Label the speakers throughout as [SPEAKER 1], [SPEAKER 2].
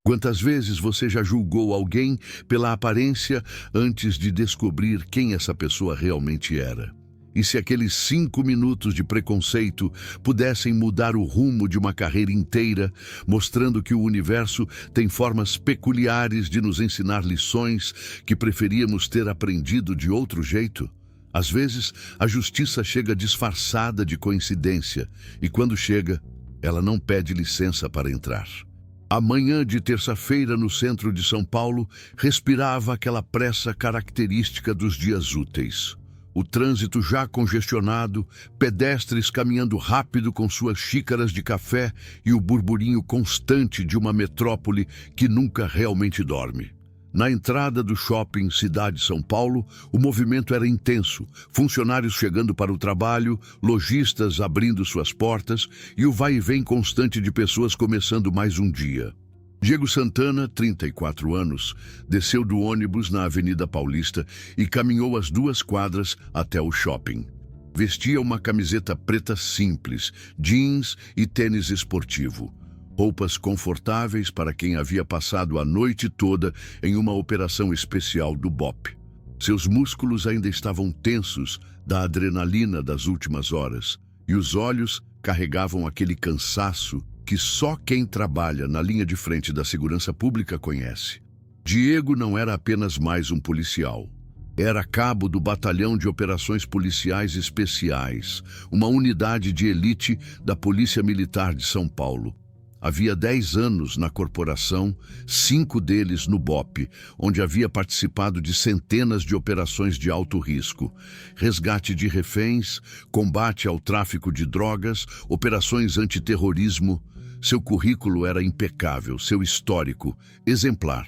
[SPEAKER 1] Quantas vezes você já julgou alguém pela aparência antes de descobrir quem essa pessoa realmente era? E se aqueles 5 minutos de preconceito pudessem mudar o rumo de uma carreira inteira, mostrando que o universo tem formas peculiares de nos ensinar lições que preferíamos ter aprendido de outro jeito? Às vezes, a justiça chega disfarçada de coincidência, e quando chega, ela não pede licença para entrar. A manhã de terça-feira no centro de São Paulo respirava aquela pressa característica dos dias úteis. O trânsito já congestionado, pedestres caminhando rápido com suas xícaras de café e o burburinho constante de uma metrópole que nunca realmente dorme. Na entrada do shopping Cidade São Paulo, o movimento era intenso, funcionários chegando para o trabalho, lojistas abrindo suas portas e o vai e vem constante de pessoas começando mais um dia. Diego Santana, 34 anos, desceu do ônibus na Avenida Paulista e caminhou as 2 quadras até o shopping. Vestia uma camiseta preta simples, jeans e tênis esportivo. Roupas confortáveis para quem havia passado a noite toda em uma operação especial do BOPE. Seus músculos ainda estavam tensos da adrenalina das últimas horas e os olhos carregavam aquele cansaço que só quem trabalha na linha de frente da segurança pública conhece. Diego não era apenas mais um policial. Era cabo do Batalhão de Operações Policiais Especiais, uma unidade de elite da Polícia Militar de São Paulo. Havia 10 anos na corporação, 5 deles no BOPE, onde havia participado de centenas de operações de alto risco. Resgate de reféns, combate ao tráfico de drogas, operações antiterrorismo. Seu currículo era impecável, seu histórico, exemplar.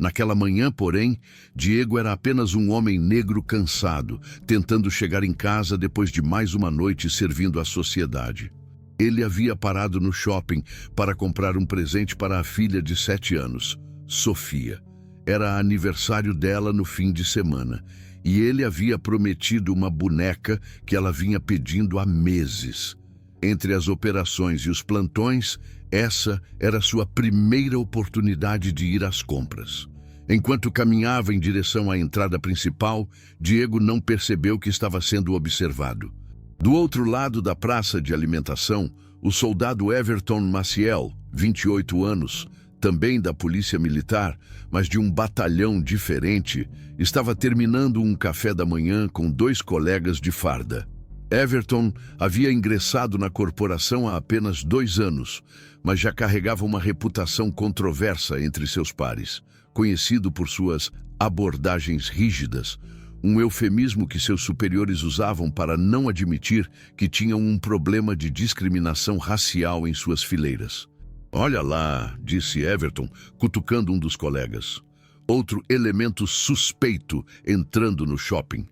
[SPEAKER 1] Naquela manhã, porém, Diego era apenas um homem negro cansado, tentando chegar em casa depois de mais uma noite servindo à sociedade. Ele havia parado no shopping para comprar um presente para a filha de 7 anos, Sofia. Era aniversário dela no fim de semana, e ele havia prometido uma boneca que ela vinha pedindo há meses. Entre as operações e os plantões, essa era sua primeira oportunidade de ir às compras. Enquanto caminhava em direção à entrada principal, Diego não percebeu que estava sendo observado. Do outro lado da praça de alimentação, o soldado Everton Maciel, 28 anos, também da Polícia Militar, mas de um batalhão diferente, estava terminando um café da manhã com 2 colegas de farda. Everton havia ingressado na corporação há apenas 2 anos, mas já carregava uma reputação controversa entre seus pares, conhecido por suas abordagens rígidas, um eufemismo que seus superiores usavam para não admitir que tinham um problema de discriminação racial em suas fileiras. "Olha lá", disse Everton, cutucando um dos colegas. Outro elemento suspeito entrando no shopping.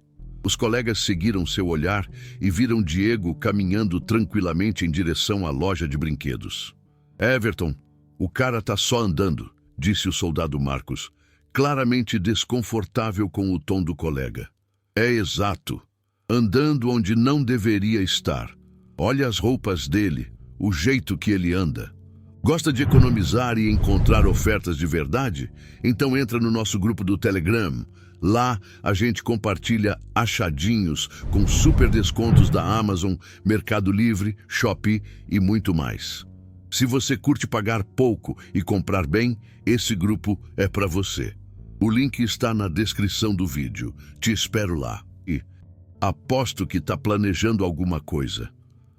[SPEAKER 1] Os colegas seguiram seu olhar e viram Diego caminhando tranquilamente em direção à loja de brinquedos. "Everton, o cara tá só andando", disse o soldado Marcos, claramente desconfortável com o tom do colega. "É exato. Andando onde não deveria estar. Olha as roupas dele, o jeito que ele anda. Gosta de economizar e encontrar ofertas de verdade? Então entra no nosso grupo do Telegram. Lá a gente compartilha achadinhos com super descontos da Amazon, Mercado Livre, Shopee e muito mais. Se você curte pagar pouco e comprar bem, esse grupo é para você. O link está na descrição do vídeo. Te espero lá. E aposto que está planejando alguma coisa."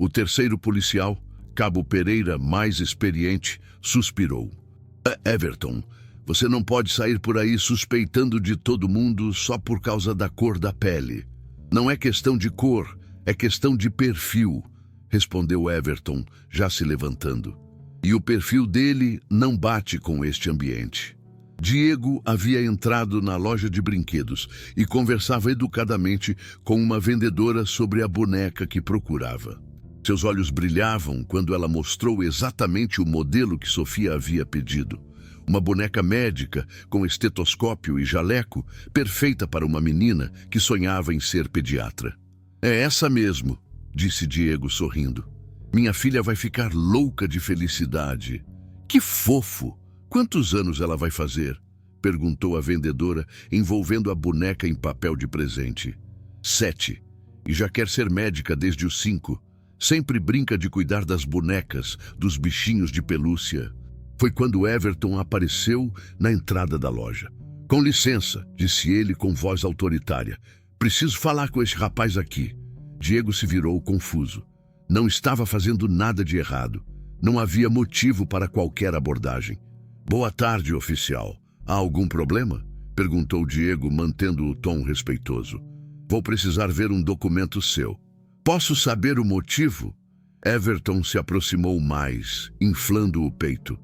[SPEAKER 1] O terceiro policial, Cabo Pereira, mais experiente, suspirou. "Everton, você não pode sair por aí suspeitando de todo mundo só por causa da cor da pele. Não é questão de cor, é questão de perfil", respondeu Everton, já se levantando. "E o perfil dele não bate com este ambiente." Diego havia entrado na loja de brinquedos e conversava educadamente com uma vendedora sobre a boneca que procurava. Seus olhos brilhavam quando ela mostrou exatamente o modelo que Sofia havia pedido. Uma boneca médica com estetoscópio e jaleco, perfeita para uma menina que sonhava em ser pediatra. "É essa mesmo", disse Diego sorrindo. "Minha filha vai ficar louca de felicidade." "Que fofo!" Quantos anos ela vai fazer? Perguntou a vendedora, envolvendo a boneca em papel de presente. 7. E já quer ser médica desde os 5. Sempre brinca de cuidar das bonecas, dos bichinhos de pelúcia. Foi quando Everton apareceu na entrada da loja. Com licença, disse ele com voz autoritária. Preciso falar com esse rapaz aqui. Diego se virou confuso. Não estava fazendo nada de errado. Não havia motivo para qualquer abordagem. Boa tarde, oficial. Há algum problema? Perguntou Diego, mantendo o tom respeitoso. Vou precisar ver um documento seu. Posso saber o motivo? Everton se aproximou mais, inflando o peito.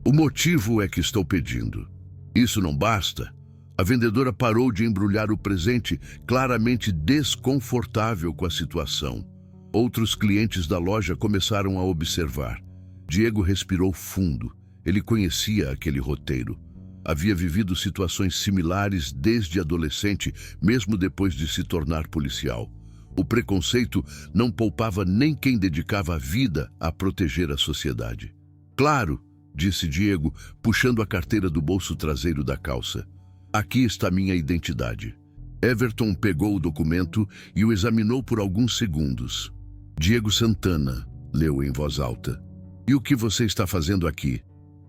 [SPEAKER 1] O motivo é que estou pedindo. Isso não basta? A vendedora parou de embrulhar o presente, claramente desconfortável com a situação. Outros clientes da loja começaram a observar. Diego respirou fundo. Ele conhecia aquele roteiro. Havia vivido situações similares desde adolescente, mesmo depois de se tornar policial. O preconceito não poupava nem quem dedicava a vida a proteger a sociedade. Claro, disse Diego, puxando a carteira do bolso traseiro da calça. Aqui está minha identidade. Everton pegou o documento e o examinou por alguns segundos. Diego Santana, leu em voz alta. E o que você está fazendo aqui?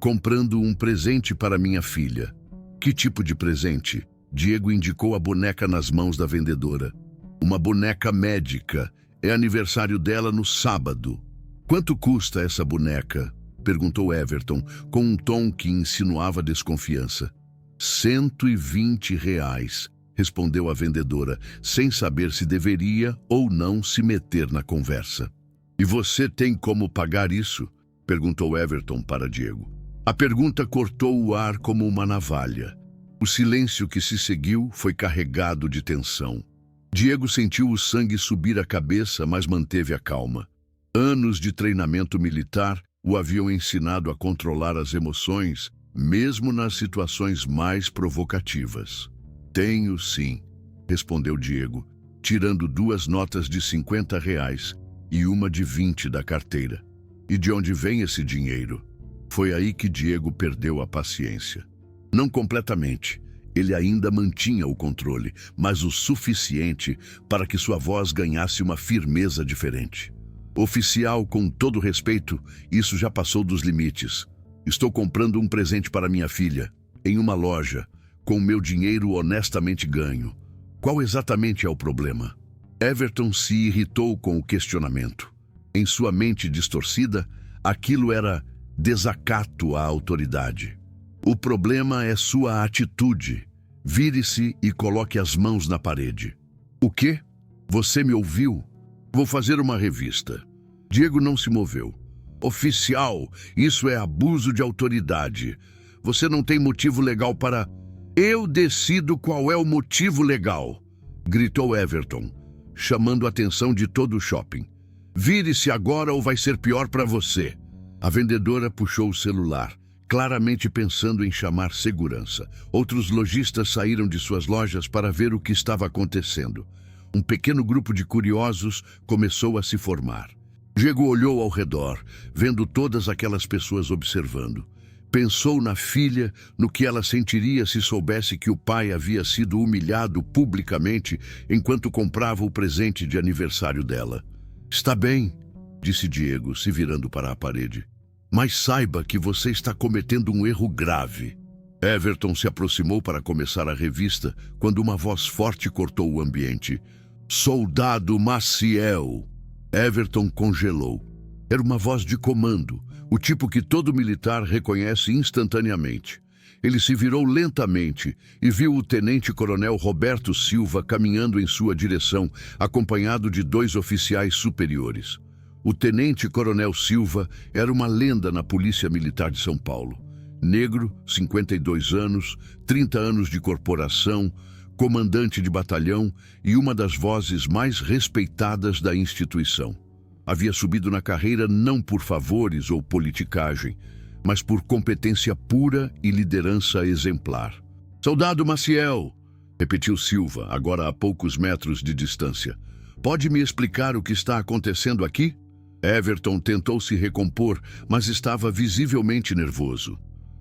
[SPEAKER 1] Comprando um presente para minha filha. Que tipo de presente? Diego indicou a boneca nas mãos da vendedora. Uma boneca médica. É aniversário dela no sábado. Quanto custa essa boneca? Perguntou Everton, com um tom que insinuava desconfiança. R$ 120, respondeu a vendedora, sem saber se deveria ou não se meter na conversa. E você tem como pagar isso? Perguntou Everton para Diego. A pergunta cortou o ar como uma navalha. O silêncio que se seguiu foi carregado de tensão. Diego sentiu o sangue subir à cabeça, mas manteve a calma. Anos de treinamento militar o haviam ensinado a controlar as emoções, mesmo nas situações mais provocativas. Tenho sim, respondeu Diego, tirando 2 notas de R$ 50 e uma de 20 da carteira. E de onde vem esse dinheiro? Foi aí que Diego perdeu a paciência. Não completamente. Ele ainda mantinha o controle, mas o suficiente para que sua voz ganhasse uma firmeza diferente. Oficial, com todo respeito, isso já passou dos limites. Estou comprando um presente para minha filha, em uma loja, com meu dinheiro honestamente ganho. Qual exatamente é o problema? Everton se irritou com o questionamento. Em sua mente distorcida, aquilo era desacato à autoridade. O problema é sua atitude. Vire-se e coloque as mãos na parede. O quê? Você me ouviu? Vou fazer uma revista. Diego não se moveu. Oficial, isso é abuso de autoridade. Você não tem motivo legal para... Eu decido qual é o motivo legal, gritou Everton, chamando a atenção de todo o shopping. Vire-se agora ou vai ser pior para você. A vendedora puxou o celular, claramente pensando em chamar segurança. Outros lojistas saíram de suas lojas para ver o que estava acontecendo. Um pequeno grupo de curiosos começou a se formar. Diego olhou ao redor, vendo todas aquelas pessoas observando. Pensou na filha, no que ela sentiria se soubesse que o pai havia sido humilhado publicamente enquanto comprava o presente de aniversário dela. Está bem, disse Diego, se virando para a parede. Mas saiba que você está cometendo um erro grave. Everton se aproximou para começar a revista quando uma voz forte cortou o ambiente. Soldado Maciel! Everton congelou. Era uma voz de comando, o tipo que todo militar reconhece instantaneamente. Ele se virou lentamente e viu o tenente-coronel Roberto Silva caminhando em sua direção, acompanhado de 2 oficiais superiores. O tenente-coronel Silva era uma lenda na Polícia Militar de São Paulo. Negro, 52 anos, 30 anos de corporação, comandante de batalhão e uma das vozes mais respeitadas da instituição. Havia subido na carreira não por favores ou politicagem, mas por competência pura e liderança exemplar. Soldado Maciel, repetiu Silva, agora a poucos metros de distância. Pode me explicar o que está acontecendo aqui? Everton tentou se recompor, mas estava visivelmente nervoso.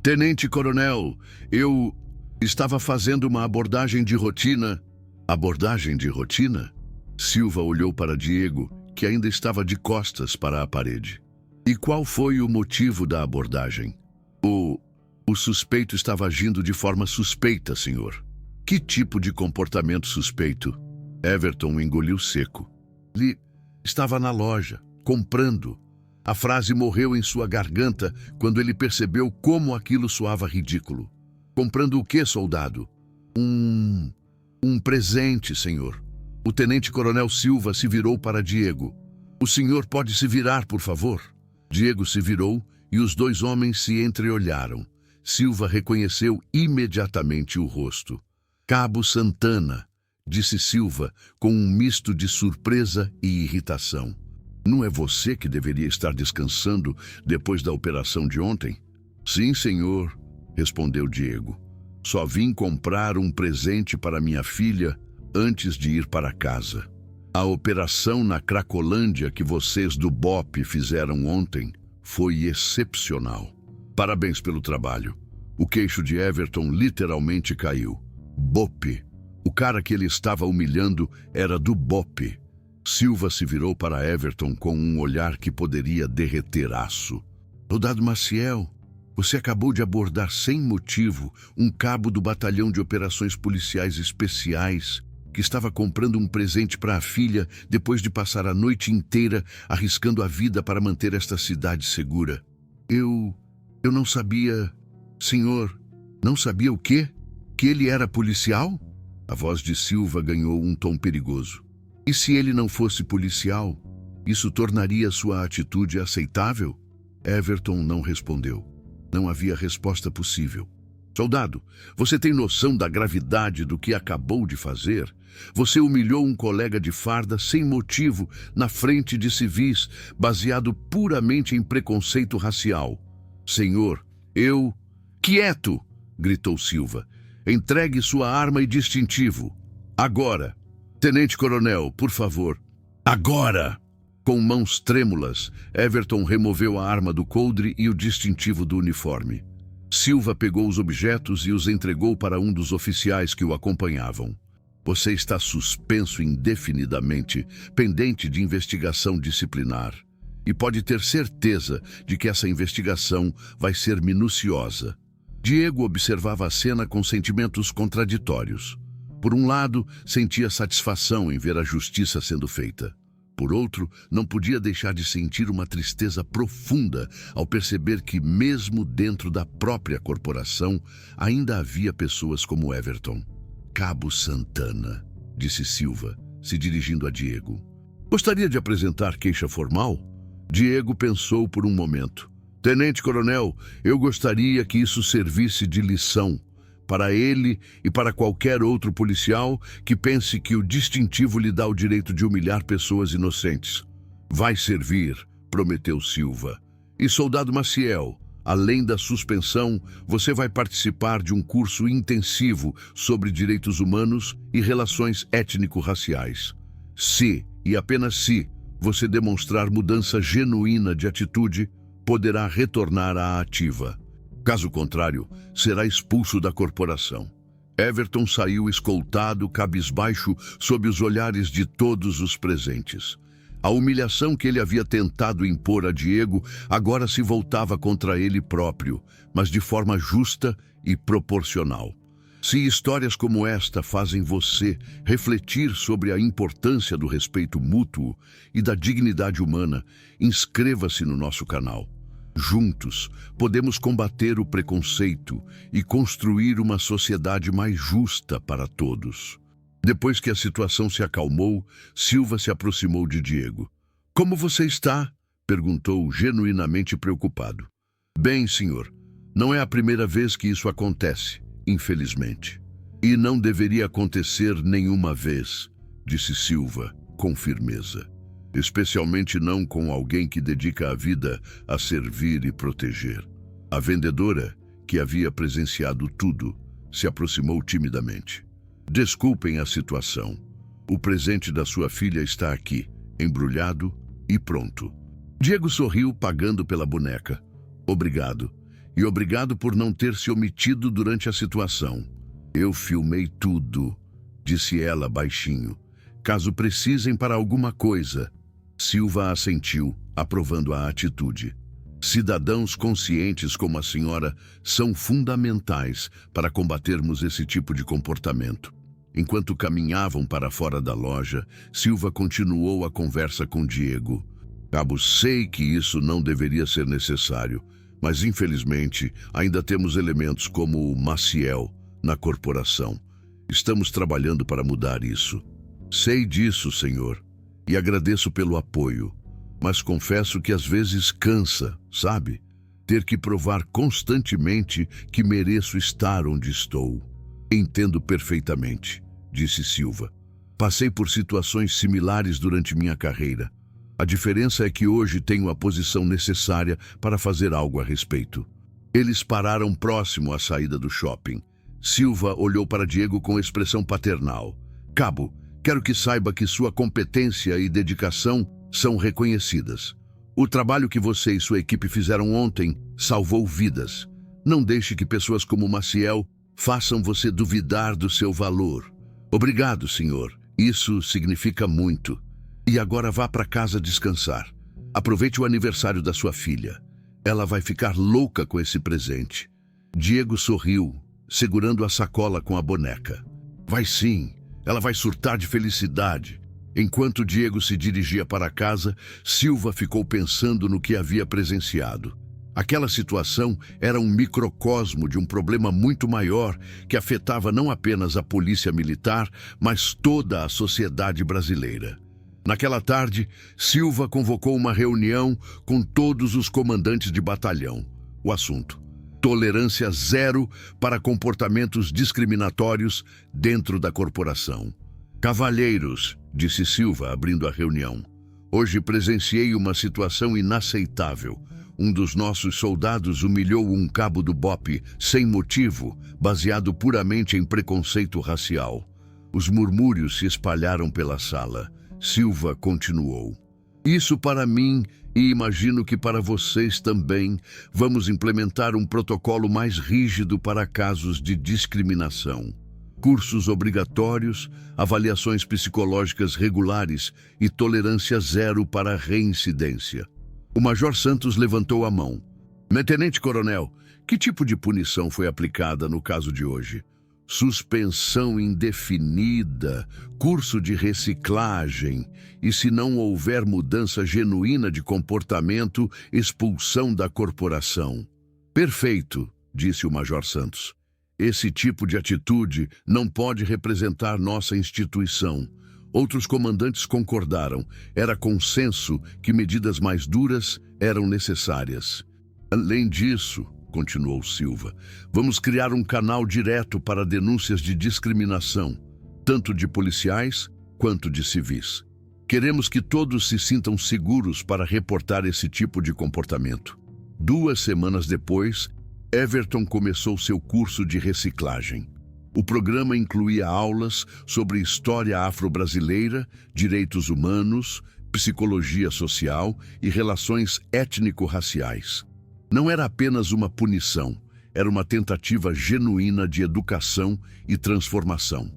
[SPEAKER 1] Tenente Coronel, eu estava fazendo uma abordagem de rotina. Abordagem de rotina? Silva olhou para Diego, que ainda estava de costas para a parede. E qual foi o motivo da abordagem? O suspeito estava agindo de forma suspeita, senhor. Que tipo de comportamento suspeito? Everton engoliu seco. Ele estava na loja, comprando. A frase morreu em sua garganta quando ele percebeu como aquilo soava ridículo. Comprando o quê, soldado? Um presente, senhor. O tenente-coronel Silva se virou para Diego. O senhor pode se virar, por favor? Diego se virou e os dois homens se entreolharam. Silva reconheceu imediatamente o rosto. Cabo Santana, disse Silva com um misto de surpresa e irritação. Não é você que deveria estar descansando depois da operação de ontem? Sim, senhor, respondeu Diego. Só vim comprar um presente para minha filha antes de ir para casa. A operação na Cracolândia que vocês do BOPE fizeram ontem foi excepcional. Parabéns pelo trabalho. O queixo de Everton literalmente caiu. BOPE. O cara que ele estava humilhando era do BOPE. Silva se virou para Everton com um olhar que poderia derreter aço. Soldado Maciel, você acabou de abordar sem motivo um cabo do Batalhão de Operações Policiais Especiais que estava comprando um presente para a filha depois de passar a noite inteira arriscando a vida para manter esta cidade segura. Eu não sabia... Senhor, não sabia o quê? Que ele era policial? A voz de Silva ganhou um tom perigoso. E se ele não fosse policial, isso tornaria sua atitude aceitável? Everton não respondeu. Não havia resposta possível. Soldado, você tem noção da gravidade do que acabou de fazer? Você humilhou um colega de farda sem motivo na frente de civis, baseado puramente em preconceito racial. Senhor, eu... Quieto! Gritou Silva. Entregue sua arma e distintivo. Agora! Tenente-coronel, por favor. Agora! Com mãos trêmulas, Everton removeu a arma do coldre e o distintivo do uniforme. Silva pegou os objetos e os entregou para um dos oficiais que o acompanhavam. Você está suspenso indefinidamente, pendente de investigação disciplinar. E pode ter certeza de que essa investigação vai ser minuciosa. Diego observava a cena com sentimentos contraditórios. Por um lado, sentia satisfação em ver a justiça sendo feita. Por outro, não podia deixar de sentir uma tristeza profunda ao perceber que, mesmo dentro da própria corporação, ainda havia pessoas como Everton. Cabo Santana, disse Silva, se dirigindo a Diego. Gostaria de apresentar queixa formal? Diego pensou por um momento. Tenente-coronel, eu gostaria que isso servisse de lição para ele e para qualquer outro policial que pense que o distintivo lhe dá o direito de humilhar pessoas inocentes. Vai servir, prometeu Silva. E soldado Maciel, além da suspensão, você vai participar de um curso intensivo sobre direitos humanos e relações étnico-raciais. Se, e apenas se, você demonstrar mudança genuína de atitude, poderá retornar à ativa. Caso contrário, será expulso da corporação. Everton saiu escoltado, cabisbaixo, sob os olhares de todos os presentes. A humilhação que ele havia tentado impor a Diego agora se voltava contra ele próprio, mas de forma justa e proporcional. Se histórias como esta fazem você refletir sobre a importância do respeito mútuo e da dignidade humana, inscreva-se no nosso canal. Juntos, podemos combater o preconceito e construir uma sociedade mais justa para todos. Depois que a situação se acalmou, Silva se aproximou de Diego. Como você está? Perguntou, genuinamente preocupado. Bem, senhor. Não é a primeira vez que isso acontece, infelizmente. E não deveria acontecer nenhuma vez, disse Silva, com firmeza. Especialmente não com alguém que dedica a vida a servir e proteger. A vendedora, que havia presenciado tudo, se aproximou timidamente. Desculpem a situação. O presente da sua filha está aqui, embrulhado e pronto. Diego sorriu, pagando pela boneca. Obrigado. E obrigado por não ter se omitido durante a situação. Eu filmei tudo, disse ela baixinho. Caso precisem para alguma coisa. Silva assentiu, aprovando a atitude. Cidadãos conscientes como a senhora são fundamentais para combatermos esse tipo de comportamento. Enquanto caminhavam para fora da loja, Silva continuou a conversa com Diego. Cabo, sei que isso não deveria ser necessário, mas infelizmente ainda temos elementos como o Maciel na corporação. Estamos trabalhando para mudar isso. Sei disso, senhor, e agradeço pelo apoio, mas confesso que às vezes cansa, sabe? Ter que provar constantemente que mereço estar onde estou. Entendo perfeitamente, disse Silva. Passei por situações similares durante minha carreira. A diferença é que hoje tenho a posição necessária para fazer algo a respeito. Eles pararam próximo à saída do shopping. Silva olhou para Diego com expressão paternal. Cabo, quero que saiba que sua competência e dedicação são reconhecidas. O trabalho que você e sua equipe fizeram ontem salvou vidas. Não deixe que pessoas como Maciel façam você duvidar do seu valor. Obrigado, senhor. Isso significa muito. E agora vá para casa descansar. Aproveite o aniversário da sua filha. Ela vai ficar louca com esse presente. Diego sorriu, segurando a sacola com a boneca. Vai sim, ela vai surtar de felicidade. Enquanto Diego se dirigia para casa, Silva ficou pensando no que havia presenciado. Aquela situação era um microcosmo de um problema muito maior que afetava não apenas a polícia militar, mas toda a sociedade brasileira. Naquela tarde, Silva convocou uma reunião com todos os comandantes de batalhão. O assunto: tolerância zero para comportamentos discriminatórios dentro da corporação. Cavalheiros, disse Silva, abrindo a reunião, hoje presenciei uma situação inaceitável. Um dos nossos soldados humilhou um cabo do BOPE sem motivo, baseado puramente em preconceito racial. Os murmúrios se espalharam pela sala. Silva continuou. Isso para mim, e imagino que para vocês também, vamos implementar um protocolo mais rígido para casos de discriminação. Cursos obrigatórios, avaliações psicológicas regulares e tolerância zero para reincidência. O Major Santos levantou a mão. Tenente Coronel, que tipo de punição foi aplicada no caso de hoje? Suspensão indefinida, curso de reciclagem e, se não houver mudança genuína de comportamento, expulsão da corporação. Perfeito, disse o Major Santos. Esse tipo de atitude não pode representar nossa instituição. Outros comandantes concordaram. Era consenso que medidas mais duras eram necessárias. Além disso, continuou Silva, vamos criar um canal direto para denúncias de discriminação, tanto de policiais quanto de civis. Queremos que todos se sintam seguros para reportar esse tipo de comportamento. 2 semanas depois, Everton começou seu curso de reciclagem. O programa incluía aulas sobre história afro-brasileira, direitos humanos, psicologia social e relações étnico-raciais. Não era apenas uma punição, era uma tentativa genuína de educação e transformação.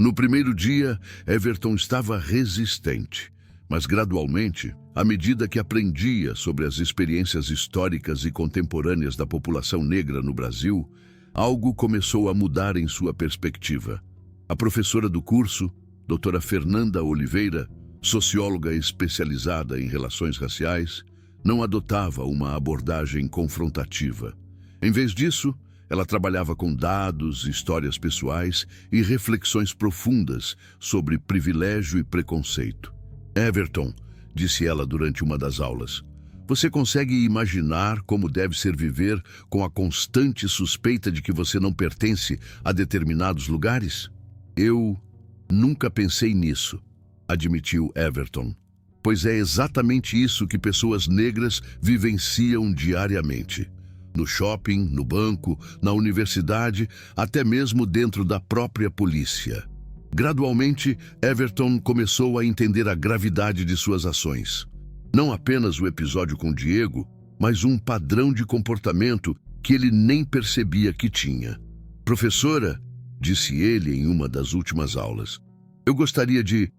[SPEAKER 1] No primeiro dia, Everton estava resistente, mas gradualmente, à medida que aprendia sobre as experiências históricas e contemporâneas da população negra no Brasil, algo começou a mudar em sua perspectiva. A professora do curso, doutora Fernanda Oliveira, socióloga especializada em relações raciais, não adotava uma abordagem confrontativa. Em vez disso, ela trabalhava com dados, histórias pessoais e reflexões profundas sobre privilégio e preconceito. Everton, disse ela durante uma das aulas, você consegue imaginar como deve ser viver com a constante suspeita de que você não pertence a determinados lugares? Eu nunca pensei nisso, admitiu Everton. Pois é exatamente isso que pessoas negras vivenciam diariamente. No shopping, no banco, na universidade, até mesmo dentro da própria polícia. Gradualmente, Everton começou a entender a gravidade de suas ações. Não apenas o episódio com Diego, mas um padrão de comportamento que ele nem percebia que tinha. Professora, disse ele em uma das últimas aulas, eu gostaria de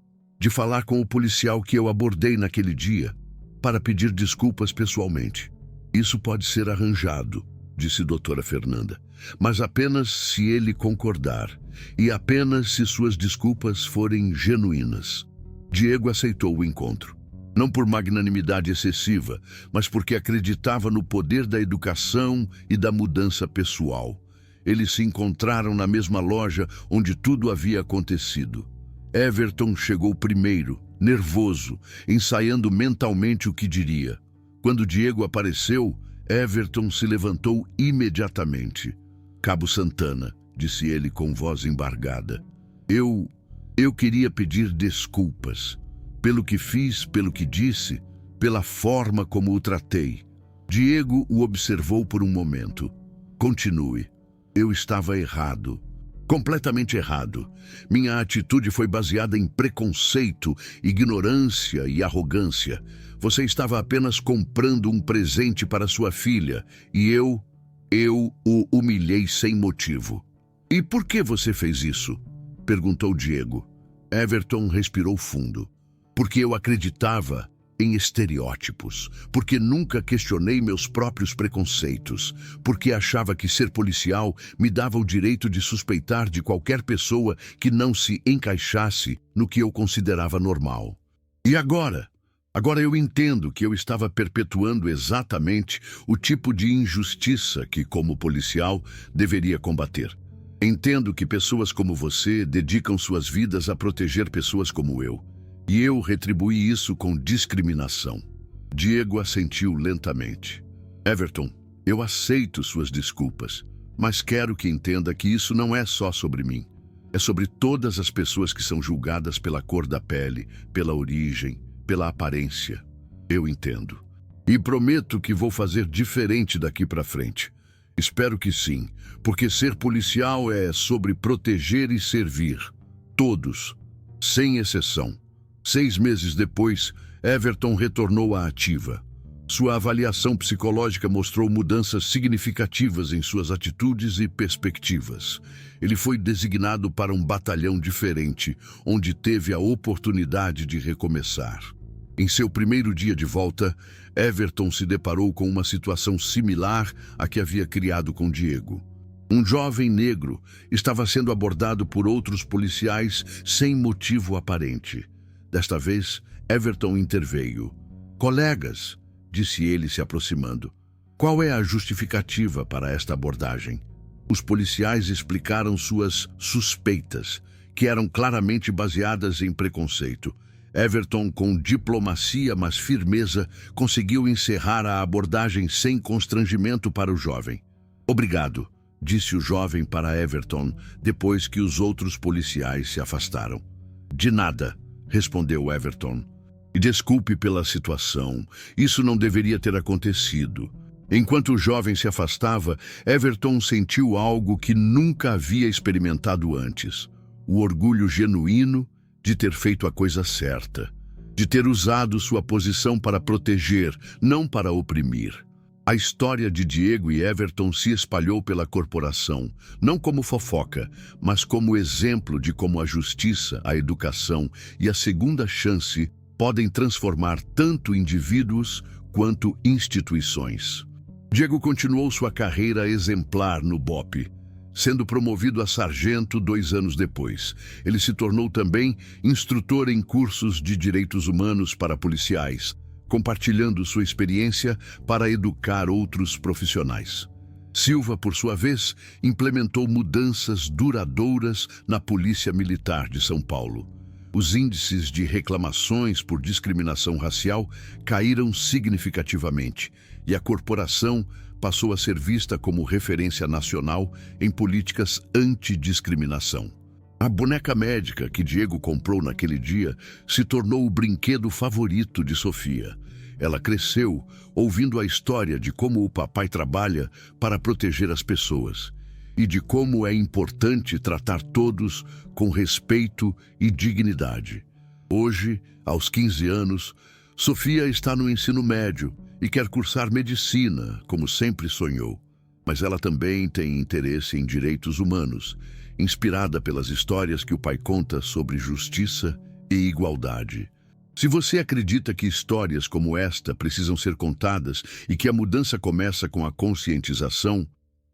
[SPEAKER 1] falar com o policial que eu abordei naquele dia para pedir desculpas pessoalmente. Isso pode ser arranjado, disse doutora Fernanda, mas apenas se ele concordar e apenas se suas desculpas forem genuínas. Diego aceitou o encontro. Não por magnanimidade excessiva, mas porque acreditava no poder da educação e da mudança pessoal. Eles se encontraram na mesma loja onde tudo havia acontecido. Everton chegou primeiro, nervoso, ensaiando mentalmente o que diria. Quando Diego apareceu, Everton se levantou imediatamente. Cabo Santana, disse ele com voz embargada. Eu queria pedir desculpas. Pelo que fiz, pelo que disse, pela forma como o tratei. Diego o observou por um momento. Continue. Eu estava errado. Completamente errado. Minha atitude foi baseada em preconceito, ignorância e arrogância. Você estava apenas comprando um presente para sua filha e eu o humilhei sem motivo. E por que você fez isso? Perguntou Diego. Everton respirou fundo. Porque eu acreditava em estereótipos, porque nunca questionei meus próprios preconceitos, porque achava que ser policial me dava o direito de suspeitar de qualquer pessoa que não se encaixasse no que eu considerava normal. E agora? Agora eu entendo que eu estava perpetuando exatamente o tipo de injustiça que, como policial, deveria combater. Entendo que pessoas como você dedicam suas vidas a proteger pessoas como eu. E eu retribuí isso com discriminação. Diego assentiu lentamente. Everton, eu aceito suas desculpas, mas quero que entenda que isso não é só sobre mim. É sobre todas as pessoas que são julgadas pela cor da pele, pela origem, pela aparência. Eu entendo. E prometo que vou fazer diferente daqui para frente. Espero que sim, porque ser policial é sobre proteger e servir. Todos, sem exceção. 6 meses depois, Everton retornou à ativa. Sua avaliação psicológica mostrou mudanças significativas em suas atitudes e perspectivas. Ele foi designado para um batalhão diferente, onde teve a oportunidade de recomeçar. Em seu primeiro dia de volta, Everton se deparou com uma situação similar à que havia criado com Diego. Um jovem negro estava sendo abordado por outros policiais sem motivo aparente. Desta vez, Everton interveio. Colegas, disse ele se aproximando, qual é a justificativa para esta abordagem? Os policiais explicaram suas suspeitas, que eram claramente baseadas em preconceito. Everton, com diplomacia, mas firmeza, conseguiu encerrar a abordagem sem constrangimento para o jovem. Obrigado, disse o jovem para Everton, depois que os outros policiais se afastaram. De nada, respondeu Everton. E desculpe pela situação. Isso não deveria ter acontecido. Enquanto o jovem se afastava, Everton sentiu algo que nunca havia experimentado antes. O orgulho genuíno de ter feito a coisa certa, de ter usado sua posição para proteger, não para oprimir. A história de Diego e Everton se espalhou pela corporação, não como fofoca, mas como exemplo de como a justiça, a educação e a segunda chance podem transformar tanto indivíduos quanto instituições. Diego continuou sua carreira exemplar no BOPE, sendo promovido a sargento 2 anos depois. Ele se tornou também instrutor em cursos de direitos humanos para policiais, compartilhando sua experiência para educar outros profissionais. Silva, por sua vez, implementou mudanças duradouras na Polícia Militar de São Paulo. Os índices de reclamações por discriminação racial caíram significativamente e a corporação passou a ser vista como referência nacional em políticas antidiscriminação. A boneca médica que Diego comprou naquele dia se tornou o brinquedo favorito de Sofia. Ela cresceu ouvindo a história de como o papai trabalha para proteger as pessoas e de como é importante tratar todos com respeito e dignidade. Hoje, aos 15 anos, Sofia está no ensino médio e quer cursar medicina, como sempre sonhou. mas ela também tem interesse em direitos humanos, inspirada pelas histórias que o pai conta sobre justiça e igualdade. Se você acredita que histórias como esta precisam ser contadas e que a mudança começa com a conscientização,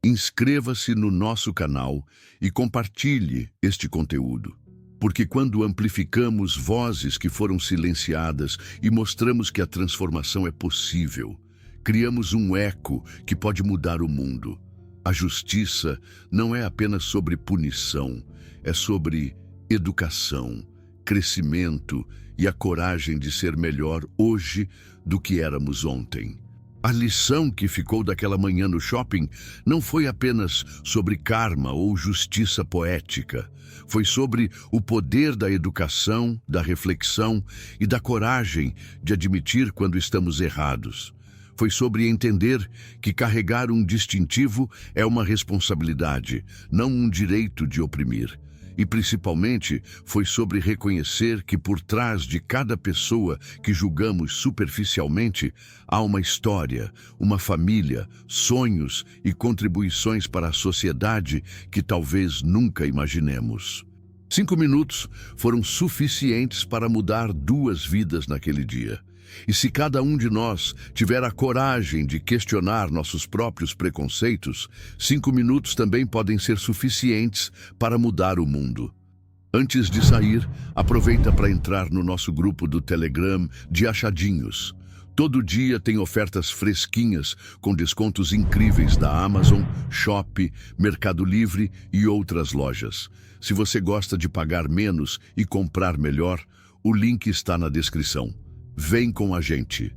[SPEAKER 1] inscreva-se no nosso canal e compartilhe este conteúdo. Porque quando amplificamos vozes que foram silenciadas e mostramos que a transformação é possível, criamos um eco que pode mudar o mundo. A justiça não é apenas sobre punição, é sobre educação, crescimento e a coragem de ser melhor hoje do que éramos ontem. A lição que ficou daquela manhã no shopping não foi apenas sobre karma ou justiça poética. Foi sobre o poder da educação, da reflexão e da coragem de admitir quando estamos errados. Foi sobre entender que carregar um distintivo é uma responsabilidade, não um direito de oprimir. E principalmente foi sobre reconhecer que por trás de cada pessoa que julgamos superficialmente há uma história, uma família, sonhos e contribuições para a sociedade que talvez nunca imaginemos. 5 minutos foram suficientes para mudar 2 vidas naquele dia. E se cada um de nós tiver a coragem de questionar nossos próprios preconceitos, 5 minutos também podem ser suficientes para mudar o mundo. Antes de sair, aproveita para entrar no nosso grupo do Telegram de Achadinhos. Todo dia tem ofertas fresquinhas com descontos incríveis da Amazon, Shopee, Mercado Livre e outras lojas. Se você gosta de pagar menos e comprar melhor, o link está na descrição. Vem com a gente!